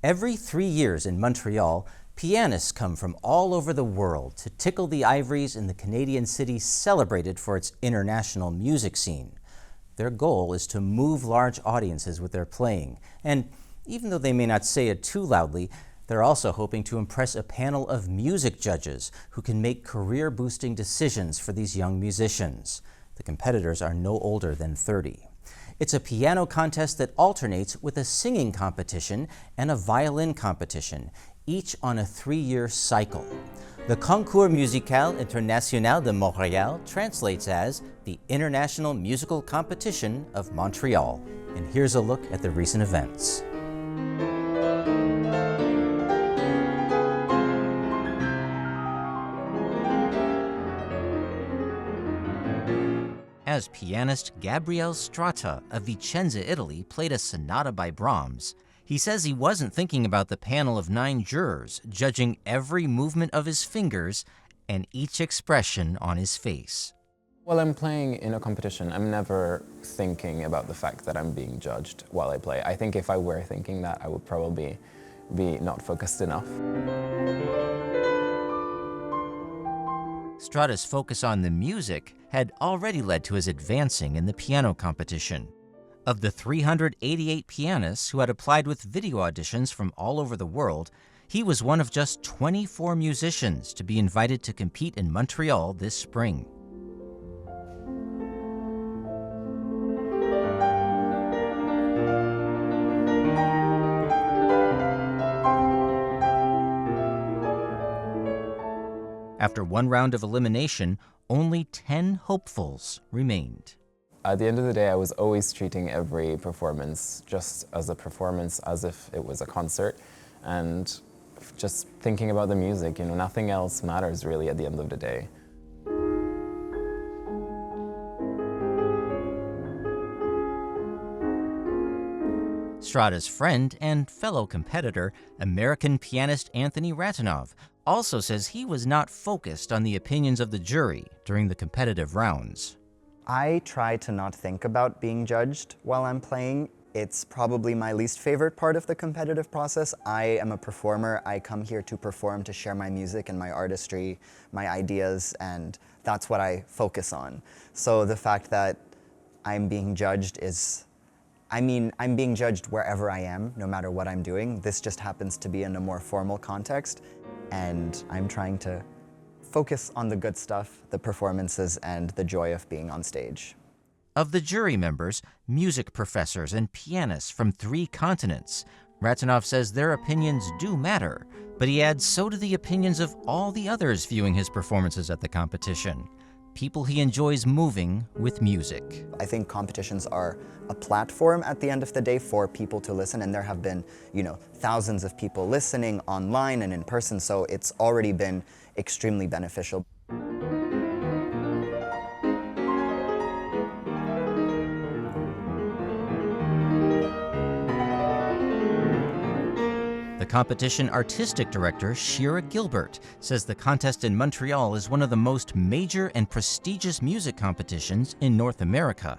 Every 3 years in Montreal, pianists come from all over the world to tickle the ivories in the Canadian city celebrated for its international music scene. Their goal is to move large audiences with their playing, and even though they may not say it too loudly, they're also hoping to impress a panel of music judges who can make career-boosting decisions for these young musicians. The competitors are no older than 30. It's a piano contest that alternates with a singing competition and a violin competition, each on a 3-year cycle. The Concours Musical International de Montréal translates as the International Musical Competition of Montreal. And here's a look at the recent events. As pianist Gabriele Strata of Vicenza, Italy, played a sonata by Brahms, he says he wasn't thinking about the panel of 9 jurors judging every movement of his fingers and each expression on his face. While I'm playing in a competition, I'm never thinking about the fact that I'm being judged while I play. I think if I were thinking that, I would probably be not focused enough. Strata's focus on the music had already led to his advancing in the piano competition. Of the 388 pianists who had applied with video auditions from all over the world, he was one of just 24 musicians to be invited to compete in Montreal this spring. After one round of elimination, only 10 hopefuls remained. At the end of the day, I was always treating every performance just as a performance, as if it was a concert, and just thinking about the music. You know, nothing else matters really at the end of the day. Strata's friend and fellow competitor, American pianist Anthony Ratanov, also says he was not focused on the opinions of the jury during the competitive rounds. I try to not think about being judged while I'm playing. It's probably my least favorite part of the competitive process. I am a performer. I come here to perform, to share my music and my artistry, my ideas, and that's what I focus on. So the fact that I'm being judged is, I'm being judged wherever I am, no matter what I'm doing. This just happens to be in a more formal context, and I'm trying to focus on the good stuff, the performances, and the joy of being on stage. Of the jury members, music professors and pianists from 3 continents, Ratanov says their opinions do matter, but he adds so do the opinions of all the others viewing his performances at the competition. People he enjoys moving with music. I think competitions are a platform at the end of the day for people to listen, and there have been, thousands of people listening online and in person, so it's already been extremely beneficial. The competition artistic director, Shira Gilbert, says the contest in Montreal is one of the most major and prestigious music competitions in North America.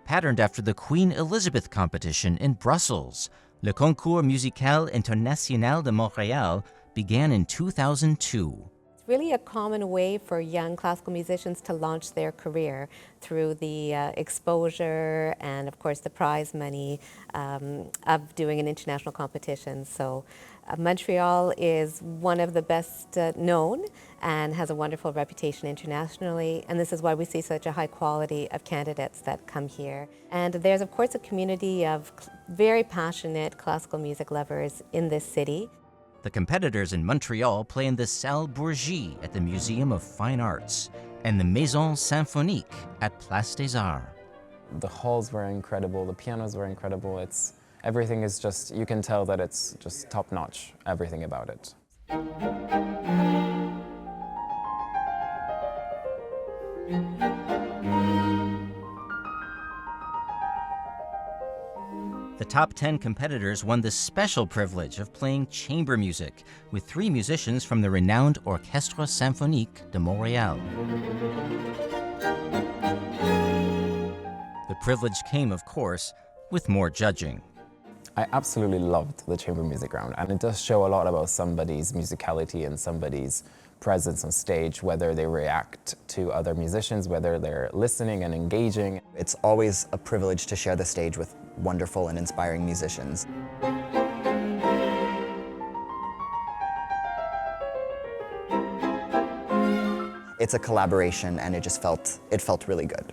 Patterned after the Queen Elizabeth competition in Brussels, Le Concours Musical International de Montréal began in 2002. It's really a common way for young classical musicians to launch their career through the exposure and, of course, the prize money of doing an international competition. So Montreal is one of the best known and has a wonderful reputation internationally, and this is why we see such a high quality of candidates that come here. And there's, of course, a community of very passionate classical music lovers in this city. The competitors in Montreal play in the Salle Bourgie at the Museum of Fine Arts and the Maison Symphonique at Place des Arts. The halls were incredible, the pianos were incredible. Everything is just, you can tell that it's just top-notch, everything about it. The top 10 competitors won the special privilege of playing chamber music with 3 musicians from the renowned Orchestre Symphonique de Montréal. The privilege came, of course, with more judging. I absolutely loved the chamber music round, and it does show a lot about somebody's musicality and somebody's presence on stage, whether they react to other musicians, whether they're listening and engaging. It's always a privilege to share the stage with wonderful and inspiring musicians. It's a collaboration, and it felt really good.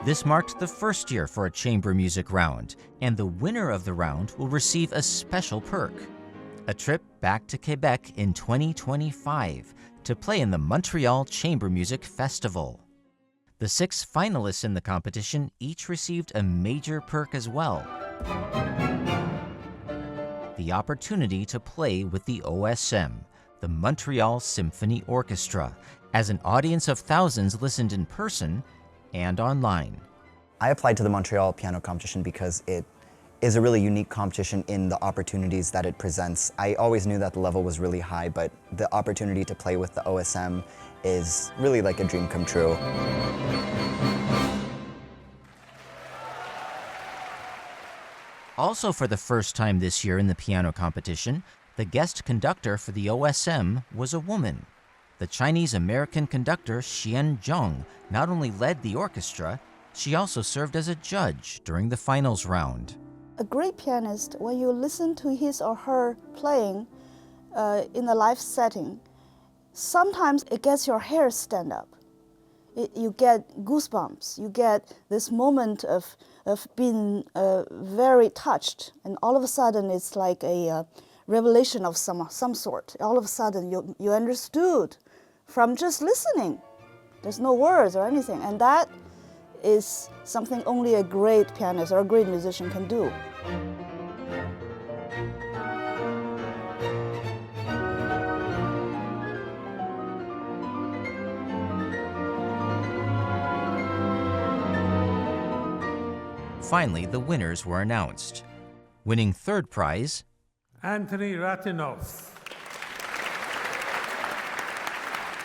This marked the first year for a chamber music round, and the winner of the round will receive a special perk: a trip back to Quebec in 2025 to play in the Montreal Chamber Music Festival. The 6 finalists in the competition each received a major perk as well: the opportunity to play with the OSM, the Montreal Symphony Orchestra, as an audience of thousands listened in person and online. I applied to the Montreal piano competition because it is a really unique competition in the opportunities that it presents. I always knew that the level was really high, but the opportunity to play with the OSM is really like a dream come true. Also for the first time this year in the piano competition, the guest conductor for the OSM was a woman. The Chinese-American conductor Xian Zheng not only led the orchestra, she also served as a judge during the finals round. A great pianist, when you listen to his or her playing in a live setting, sometimes it gets your hair stand up. You get goosebumps. You get this moment of being very touched, and all of a sudden it's like a revelation of some sort. All of a sudden you understood from just listening. There's no words or anything, and that is something only a great pianist or a great musician can do. Finally, the winners were announced. Winning third prize, Anthony Ratinov.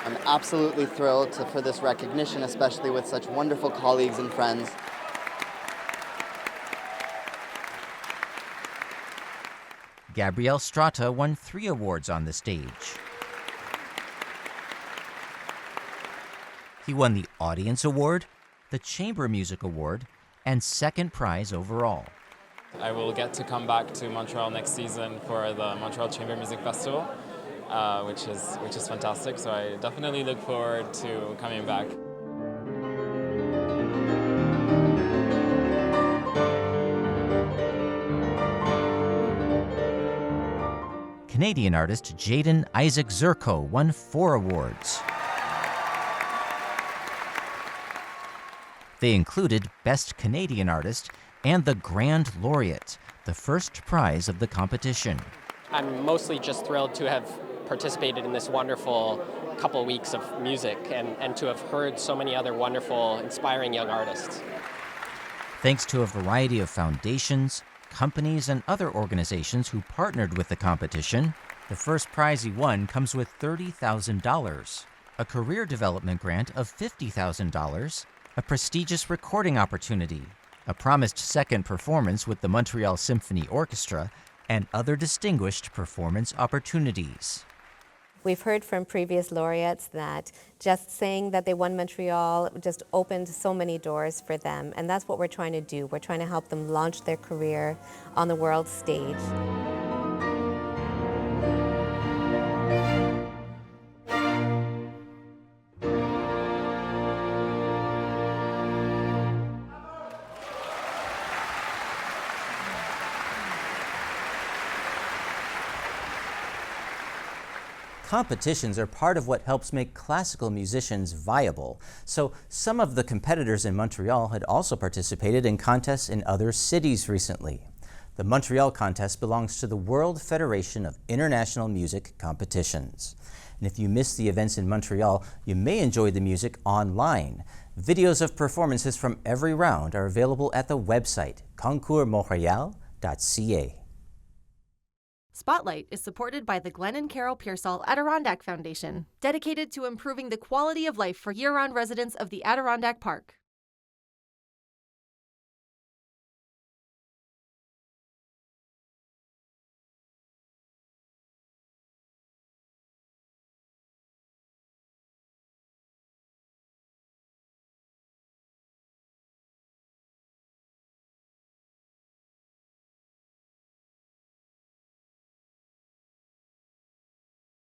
I'm absolutely thrilled for this recognition, especially with such wonderful colleagues and friends. Gabriel Strata won 3 awards on the stage. He won the Audience Award, the Chamber Music Award, and second prize overall. I will get to come back to Montreal next season for the Montreal Chamber Music Festival, which is fantastic. So I definitely look forward to coming back. Canadian artist Jaden Isaac Zerko won 4 awards. They included Best Canadian Artist and the Grand Laureate, the first prize of the competition. I'm mostly just thrilled to have participated in this wonderful couple weeks of music and to have heard so many other wonderful, inspiring young artists. Thanks to a variety of foundations, companies, and other organizations who partnered with the competition, the first prize he won comes with $30,000, a career development grant of $50,000, a prestigious recording opportunity, a promised second performance with the Montreal Symphony Orchestra, and other distinguished performance opportunities. We've heard from previous laureates that just saying that they won Montreal just opened so many doors for them, and that's what we're trying to do. We're trying to help them launch their career on the world stage. Competitions are part of what helps make classical musicians viable. So some of the competitors in Montreal had also participated in contests in other cities recently. The Montreal contest belongs to the World Federation of International Music Competitions. And if you missed the events in Montreal, you may enjoy the music online. Videos of performances from every round are available at the website concoursmontreal.ca. Spotlight is supported by the Glenn and Carol Pearsall Adirondack Foundation, dedicated to improving the quality of life for year-round residents of the Adirondack Park.